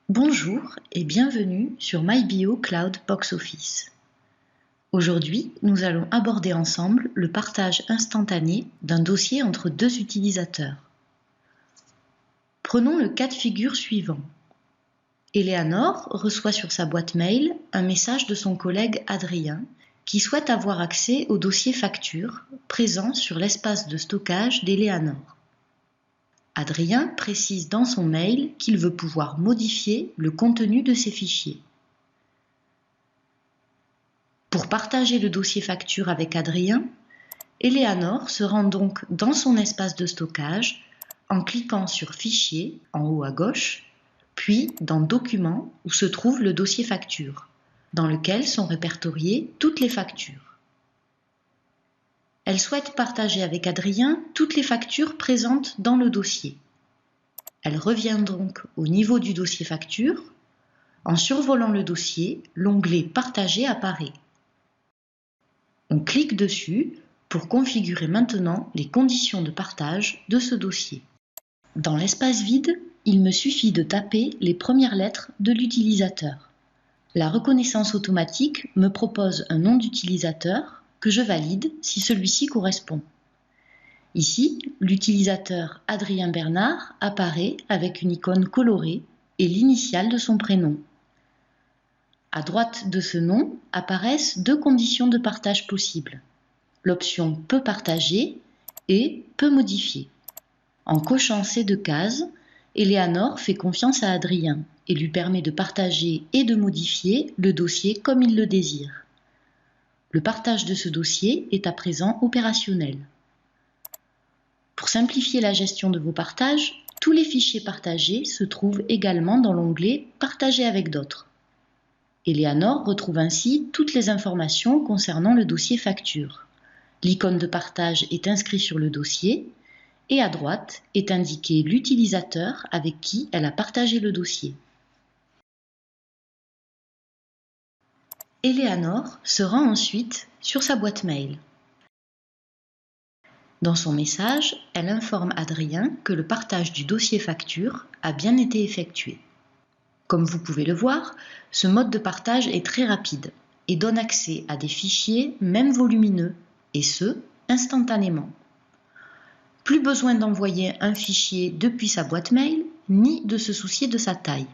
Bonjour et bienvenue sur MyBio Cloud Box Office. Aujourd'hui, nous allons aborder ensemble le partage instantané d'un dossier entre deux utilisateurs. Prenons le cas de figure suivant. Eleanor reçoit sur sa boîte mail un message de son collègue Adrien qui souhaite avoir accès au dossier facture présent sur l'espace de stockage d'Eleanor. Adrien précise dans son mail qu'il veut pouvoir modifier le contenu de ces fichiers. Pour partager le dossier facture avec Adrien, Eleanor se rend donc dans son espace de stockage en cliquant sur Fichier en haut à gauche, puis dans Documents où se trouve le dossier facture, dans lequel sont répertoriées toutes les factures. Elle souhaite partager avec Adrien toutes les factures présentes dans le dossier. Elle revient donc au niveau du dossier facture. En survolant le dossier, l'onglet Partager apparaît. On clique dessus pour configurer maintenant les conditions de partage de ce dossier. Dans l'espace vide, il me suffit de taper les premières lettres de l'utilisateur. La reconnaissance automatique me propose un nom d'utilisateur que je valide si celui-ci correspond. Ici, l'utilisateur Adrien Bernard apparaît avec une icône colorée et l'initiale de son prénom. À droite de ce nom apparaissent deux conditions de partage possibles. L'option « Peut partager » et « Peut modifier ». En cochant ces deux cases, Eleanor fait confiance à Adrien et lui permet de partager et de modifier le dossier comme il le désire. Le partage de ce dossier est à présent opérationnel. Pour simplifier la gestion de vos partages, tous les fichiers partagés se trouvent également dans l'onglet « Partager avec d'autres ». Eleanor retrouve ainsi toutes les informations concernant le dossier facture. L'icône de partage est inscrite sur le dossier et à droite est indiqué l'utilisateur avec qui elle a partagé le dossier. Eleanor se rend ensuite sur sa boîte mail. Dans son message, elle informe Adrien que le partage du dossier facture a bien été effectué. Comme vous pouvez le voir, ce mode de partage est très rapide et donne accès à des fichiers même volumineux, et ce, instantanément. Plus besoin d'envoyer un fichier depuis sa boîte mail, ni de se soucier de sa taille.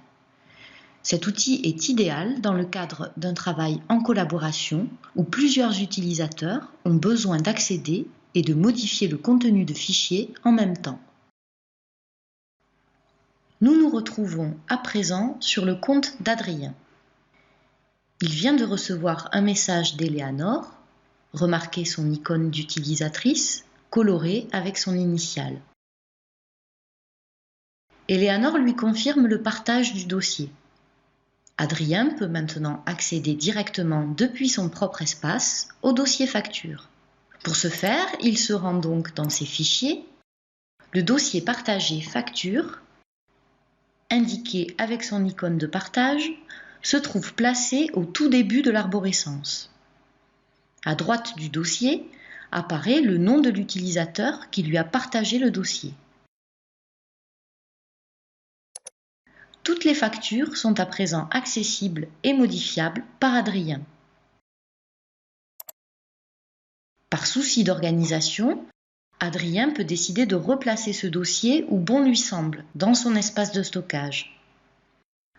Cet outil est idéal dans le cadre d'un travail en collaboration où plusieurs utilisateurs ont besoin d'accéder et de modifier le contenu de fichiers en même temps. Nous nous retrouvons à présent sur le compte d'Adrien. Il vient de recevoir un message d'Eleanor. Remarquez son icône d'utilisatrice colorée avec son initiale. Eleanor lui confirme le partage du dossier. Adrien peut maintenant accéder directement depuis son propre espace au dossier facture. Pour ce faire, il se rend donc dans ses fichiers, le dossier partagé facture, indiqué avec son icône de partage, se trouve placé au tout début de l'arborescence. À droite du dossier apparaît le nom de l'utilisateur qui lui a partagé le dossier. Toutes les factures sont à présent accessibles et modifiables par Adrien. Par souci d'organisation, Adrien peut décider de replacer ce dossier où bon lui semble, dans son espace de stockage.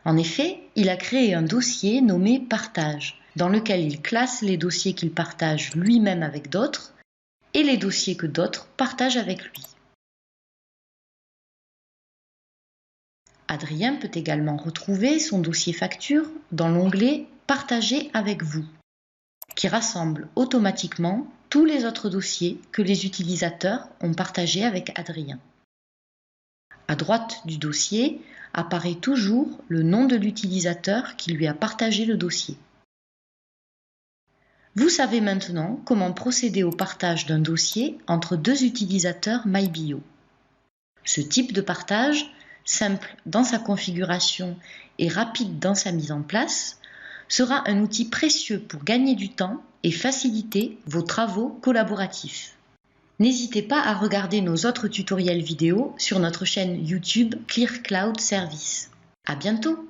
En effet, il a créé un dossier nommé « Partage », dans lequel il classe les dossiers qu'il partage lui-même avec d'autres et les dossiers que d'autres partagent avec lui. Adrien peut également retrouver son dossier facture dans l'onglet « Partager avec vous », qui rassemble automatiquement tous les autres dossiers que les utilisateurs ont partagés avec Adrien. À droite du dossier apparaît toujours le nom de l'utilisateur qui lui a partagé le dossier. Vous savez maintenant comment procéder au partage d'un dossier entre deux utilisateurs MyBio. Ce type de partage, simple dans sa configuration et rapide dans sa mise en place, sera un outil précieux pour gagner du temps et faciliter vos travaux collaboratifs. N'hésitez pas à regarder nos autres tutoriels vidéo sur notre chaîne YouTube Clear Cloud Service. À bientôt!